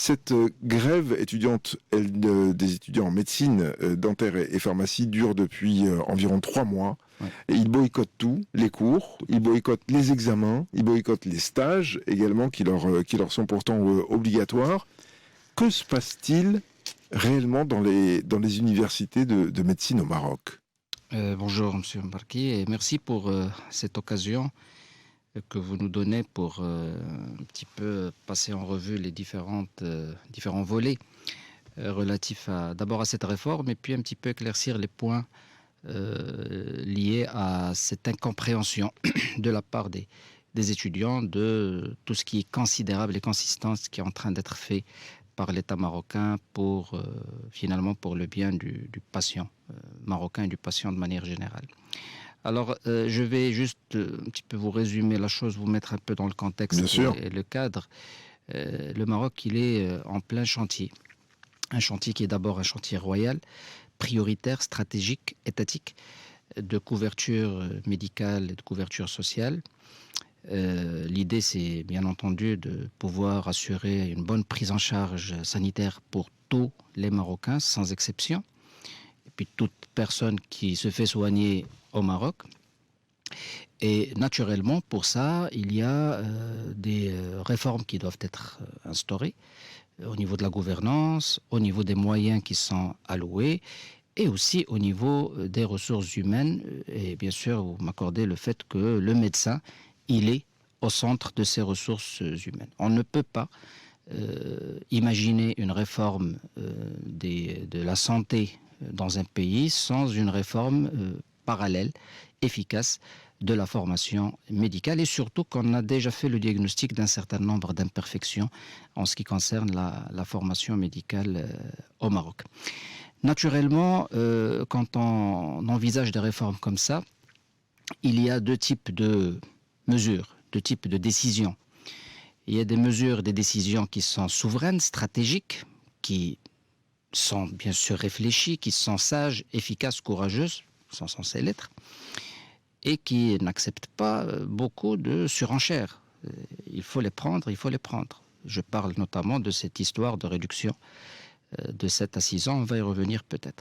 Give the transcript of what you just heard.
Cette grève étudiante, des étudiants en médecine, dentaire et pharmacie dure depuis environ 3 mois. Ouais. Et ils boycottent tout, les cours, ils boycottent les examens, ils boycottent les stages également qui leur sont pourtant obligatoires. Que se passe-t-il réellement dans les universités de médecine au Maroc? Bonjour Monsieur Mbarki et merci pour cette occasion que vous nous donnez pour un petit peu passer en revue les différents volets relatifs d'abord à cette réforme et puis un petit peu éclaircir les points liés à cette incompréhension de la part des étudiants de tout ce qui est considérable et consistant, ce qui est en train d'être fait par l'État marocain pour finalement pour le bien du patient marocain et du patient de manière générale. Alors, je vais juste un petit peu vous résumer la chose, vous mettre un peu dans le contexte et le cadre. Le Maroc, il est en plein chantier. Un chantier qui est d'abord un chantier royal, prioritaire, stratégique, étatique, de couverture médicale et de couverture sociale. L'idée, c'est bien entendu de pouvoir assurer une bonne prise en charge sanitaire pour tous les Marocains, sans exception. Et puis toute personne qui se fait soigner au Maroc. Et naturellement, pour ça, il y a des réformes qui doivent être instaurées au niveau de la gouvernance, au niveau des moyens qui sont alloués et aussi au niveau des ressources humaines. Et bien sûr, vous m'accordez le fait que le médecin, il est au centre de ces ressources humaines. On ne peut pas imaginer une réforme de la santé dans un pays sans une réforme parallèle, efficace de la formation médicale et surtout qu'on a déjà fait le diagnostic d'un certain nombre d'imperfections en ce qui concerne la formation médicale au Maroc. Naturellement, quand on envisage des réformes comme ça, il y a deux types de mesures, deux types de décisions. Il y a des mesures, des décisions qui sont souveraines, stratégiques, qui sont bien sûr réfléchies, qui sont sages, efficaces, courageuses, sont censées l'être, et qui n'acceptent pas beaucoup de surenchères. Il faut les prendre, il faut les prendre. Je parle notamment de cette histoire de réduction de 7 à 6 ans, on va y revenir peut-être.